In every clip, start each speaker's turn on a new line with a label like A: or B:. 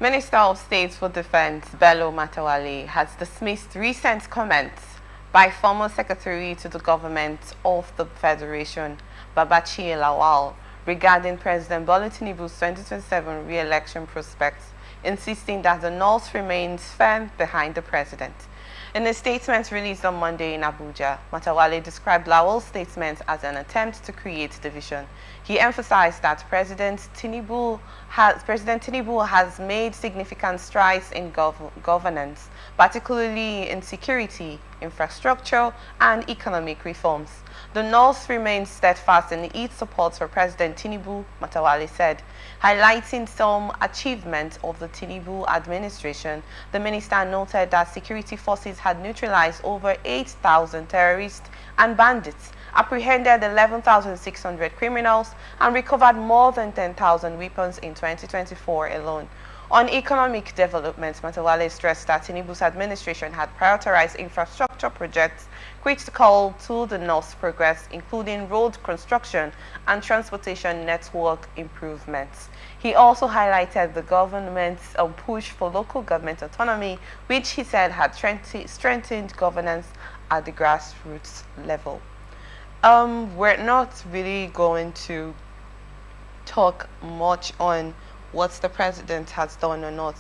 A: Minister of State for Defense Bello Matawalle has dismissed recent comments by former Secretary to the Government of the Federation, Babachir Lawal, regarding President Bola Tinubu's 2027 re-election prospects, insisting that the North remains firm behind the President. In a statement released on Monday in Abuja, Matawalle described Lawal's statement as an attempt to create division. He emphasized that President Tinubu has made significant strides in governance, particularly in security, infrastructure, and economic reforms. The North remains steadfast in its support for President Tinubu, Matawalle said. Highlighting some achievements of the Tinubu administration, the minister noted that security forces had neutralized over 8,000 terrorists and bandits, apprehended 11,600 criminals, and recovered more than 10,000 weapons in 2024 alone. On economic development, Matawalle stressed that Tinubu's administration had prioritized infrastructure projects critical to the North's progress, including road construction and transportation network improvements. He also highlighted the government's push for local government autonomy, which he said had strengthened governance at the grassroots level. We're not really going to talk much on what the president has done or not.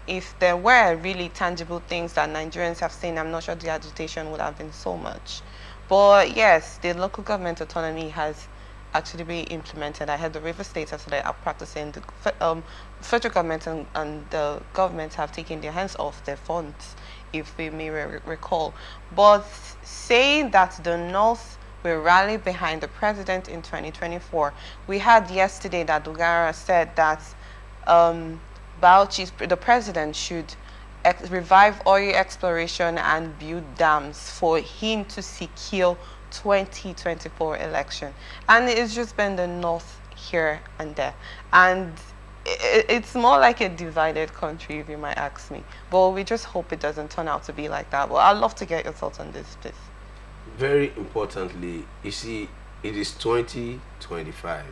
A: If there were really tangible things that Nigerians have seen, I'm not sure the agitation would have been so much. But yes, the local government autonomy has actually been implemented. I heard the River States have started practicing. The federal government and the government have taken their hands off their funds, if we may recall. But saying that the North will rally behind the president in 2024, we had yesterday that Dogara said that the president should revive oil exploration and build dams for him to secure 2024 election. And it's just been the North here and there. And it's more like a divided country, if you might ask me. But we just hope it doesn't turn out to be like that. Well, I'd love to get your thoughts on this, please.
B: Very importantly, you see, it is 2025.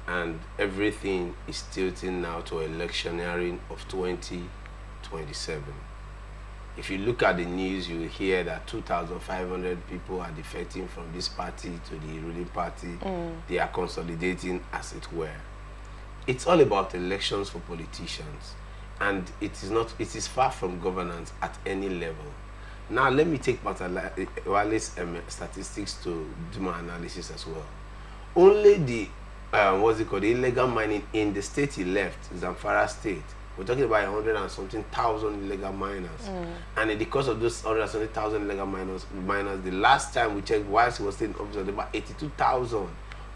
B: And everything is tilting now to electioneering of 2027. If you look at the news, you will hear that 2,500 people are defecting from this party to the ruling party. They are consolidating, as it were. It's all about elections for politicians, and it is far from governance at any level. Now, let me take Matawalle's statistics to do my analysis as well. Only the the illegal mining in the state he left, Zamfara State. We're talking about 100 and something thousand illegal miners. And in the course of those 100 and something thousand illegal miners, the last time we checked, whilst he was still in office, there were about 82,000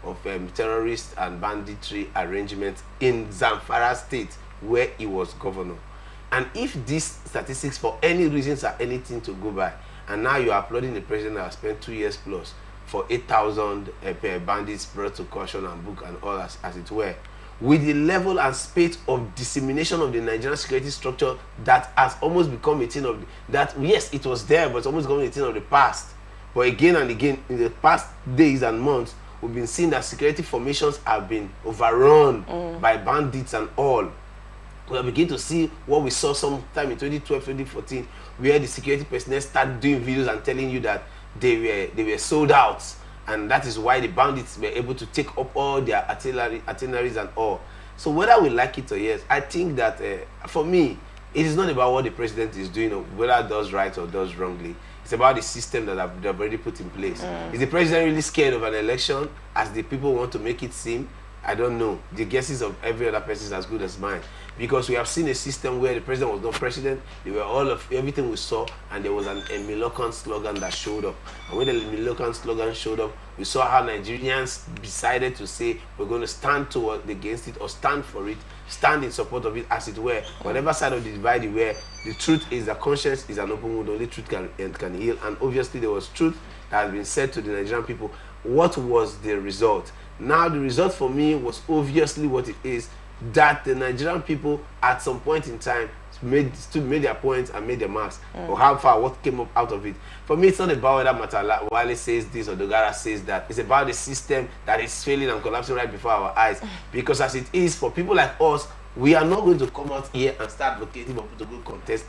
B: of terrorist and banditry arrangements in Zamfara State, where he was governor. And if these statistics, for any reasons, are anything to go by, and now you are applauding the president that has spent 2 years plus for 8,000 bandits brought to caution and book and all as it were, with the level and speed of dissemination of the Nigerian security structure that has almost become a thing of yes, it was there, but it's almost become a thing of the past. But again and again, in the past days and months, we've been seeing that security formations have been overrun by bandits and all. We are beginning to see what we saw sometime in 2012, 2014, where the security personnel started doing videos and telling you that they were sold out, and that is why the bandits were able to take up all their itineraries and all. So whether we like it or yes, I think that for me, it is not about what the president is doing or whether does right or does wrongly. It's about the system that they've already put in place. Is the president really scared of an election, as the people want to make it seem? I don't know. The guesses of every other person is as good as mine. Because we have seen a system where the president was not president, they were all of everything we saw, and there was a Milokan slogan that showed up. And when the Milokan slogan showed up, we saw how Nigerians decided to say, we're going to stand against it, or stand for it, stand in support of it, as it were. Whatever side of the divide you were, the truth is that conscience is an open wound, only truth can heal. And obviously there was truth that has been said to the Nigerian people. What was the result? Now the result for me was obviously what it is, that the Nigerian people at some point in time made their points and made their marks, or how far, what came up out of it. For me, it's not about whether Matawalle says this or Dogara says that. It's about the system that is failing and collapsing right before our eyes. Because as it is, for people like us We are not going to come out here and start advocating for people to go contest,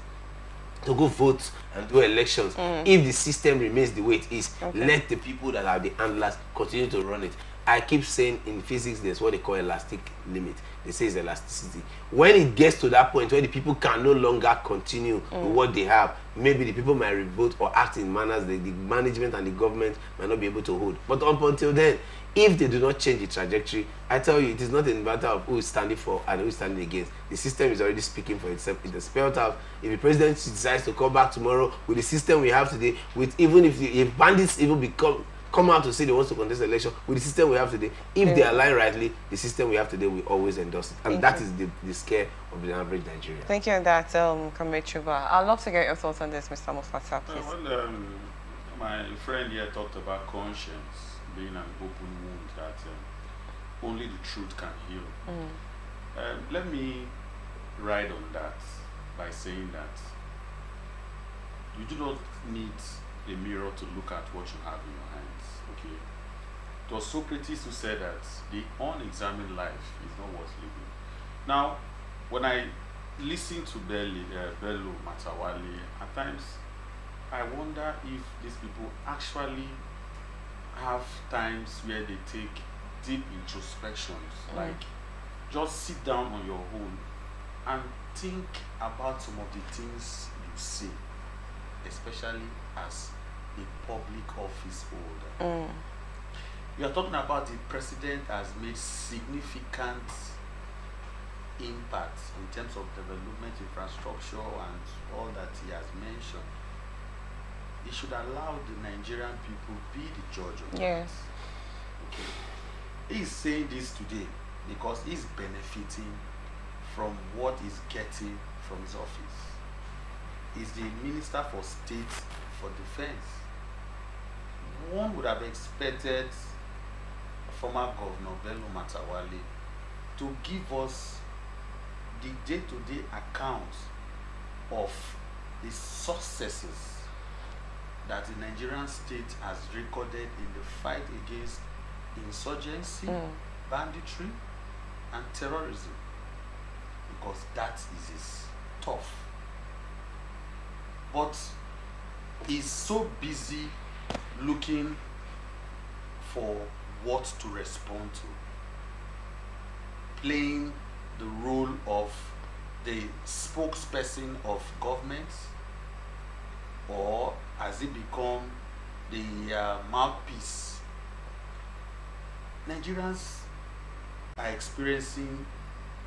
B: to go vote and do elections. If the system remains the way it is, let the people that are the handlers continue to run it. I keep saying in physics there's what they call elastic limit. They say it's elasticity. When it gets to that point where the people can no longer continue with what they have, maybe the people might revolt or act in manners that the management and the government might not be able to hold. But up until then, if they do not change the trajectory, I tell you, it is not a matter of who is standing for and who is standing against. The system is already speaking for itself. It is spelled out. If the president decides to come back tomorrow with the system we have today, with even if bandits even come out to say they want to contest election, with the system we have today, if they align rightly, the system we have today will always endorse it. And that is the scare of the average Nigerian.
A: Thank you on that, Comrade Chuba. I'd love to get your thoughts on this, Mr. Mufasa, please.
C: Well, my friend here talked about conscience being an open wound that only the truth can heal. Let me ride on that by saying that you do not need a mirror to look at what you have in your hands. Okay, it was Socrates who said that the unexamined life is not worth living. Now, when I listen to Bello Matawalle, at times I wonder if these people actually have times where they take deep introspections, like just sit down on your own and think about some of the things you say, especially as a public office holder. You are talking about the president has made significant impact in terms of development, infrastructure, and all that he has mentioned. He should allow the Nigerian people be the judge of
A: Yes.
C: that. Okay. He's saying this today because he's benefiting from what he's getting from his office. He's the Minister for State for Defense. One would have expected former Governor Bello Matawalle to give us the day-to-day account of the successes that the Nigerian state has recorded in the fight against insurgency, banditry, and terrorism, because that is his tough. But he's so busy looking for what to respond to, playing the role of the spokesperson of government, or has he become the mouthpiece? Nigerians are experiencing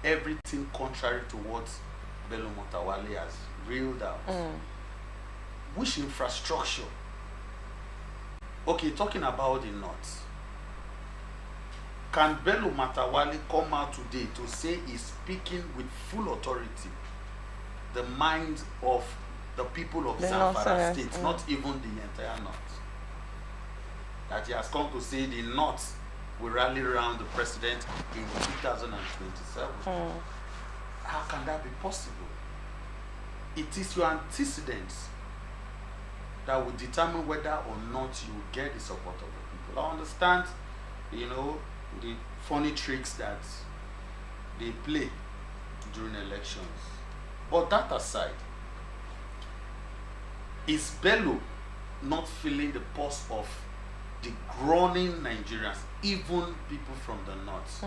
C: everything contrary to what Bello Matawalle has reeled out. Which infrastructure? Okay, talking about the North. Can Bello Matawalle come out today to say he's speaking with full authority the mind of the people of Zamfara State, not even the entire North? That he has come to say the North will rally around the president in 2027. How can that be possible? It is your antecedents that will determine whether or not you will get the support of the people. I understand, the funny tricks that they play during elections. But that aside, is Bello not feeling the pulse of the groaning Nigerians, even people from the North?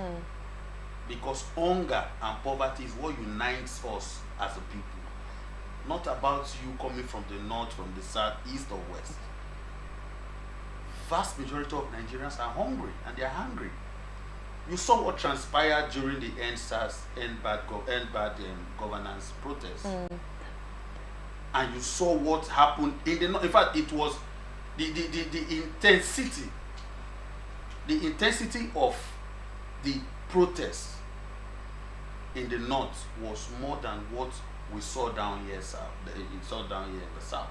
C: Because hunger and poverty is what unites us as a people. Not about you coming from the North, from the South, East, or West. Vast majority of Nigerians are hungry, and they are hungry. You saw what transpired during the End Bad Governance protest. And you saw what happened in the North. In fact, it was the intensity of the protest in the North was more than what we saw down here, in the South.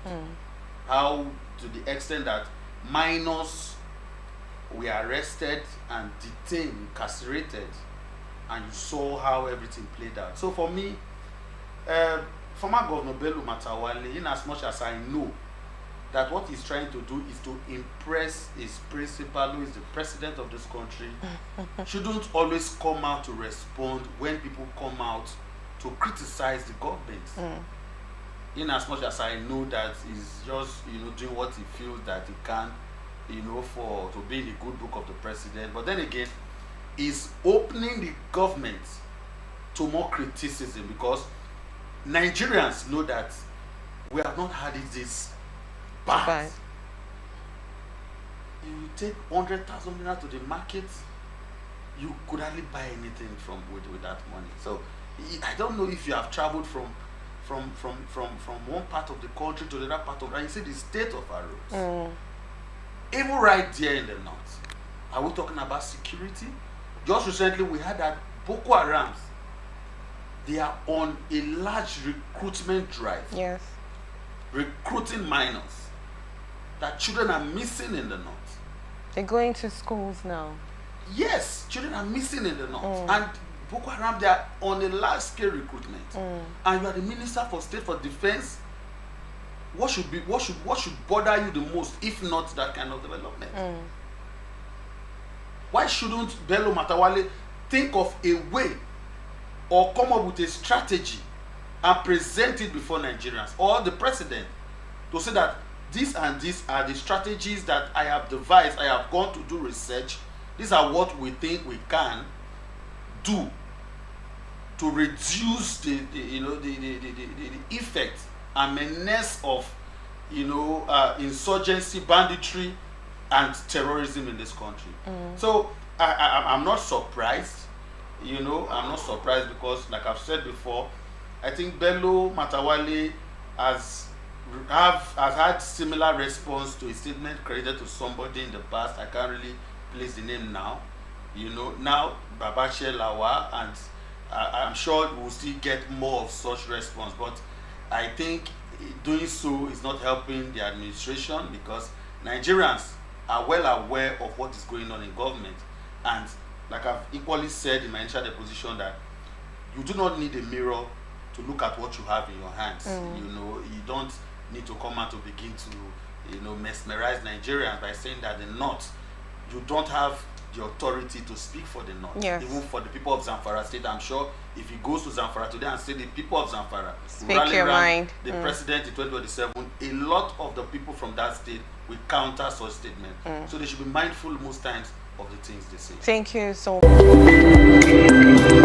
C: How, to the extent that minors were arrested and detained, incarcerated, and you saw how everything played out. So for me, former Governor Bello Matawalle, in as much as I know that what he's trying to do is to impress his principal, who is the president of this country, shouldn't always come out to respond when people come out to criticize the government. In as much as I know that he's just, doing what he feels that he can, to be in the good book of the president. But then again, he's opening the government to more criticism, because Nigerians know that we have not had it this bad. You take 100,000 naira to the market, you could hardly buy anything with that money. So I don't know if you have traveled from one part of the country to the other part of, and you see the state of our roads. Even right there in the north, are we talking about security? Just recently we had that Boko Haram, they are on a large recruitment drive.
A: Yes.
C: Recruiting minors. That children are missing in the north.
A: They're going to schools now.
C: Yes, children are missing in the north. And Boko Haram, they are on a large scale recruitment. And you are the Minister for State for Defense. What should bother you the most, if not that kind of development? Why shouldn't Bello Matawalle think of a way or come up with a strategy and present it before Nigerians or the president to say that these and these are the strategies that I have devised, I have gone to do research, these are what we think we can do to reduce the effect and menace of insurgency, banditry, and terrorism in this country. So I'm not surprised. I'm not surprised because, like I've said before, I think Bello Matawalle has had similar response to a statement credited to somebody in the past. I can't really place the name now. Now Babachir Lawal, and I'm sure we'll still get more of such response. But I think doing so is not helping the administration, because Nigerians are well aware of what is going on in government. And like I've equally said in my initial deposition, that you do not need a mirror to look at what you have in your hands. You don't need to come out to begin to mesmerize Nigerians by saying that the North, you don't have the authority to speak for the North.
A: Yes.
C: Even for the people of Zamfara State, I'm sure if he goes to Zamfara today and say the people of Zamfara
A: speak your mind,
C: the president in 2027, a lot of the people from that state will counter such statement. So they should be mindful most times of the things they say.
A: Thank you so much.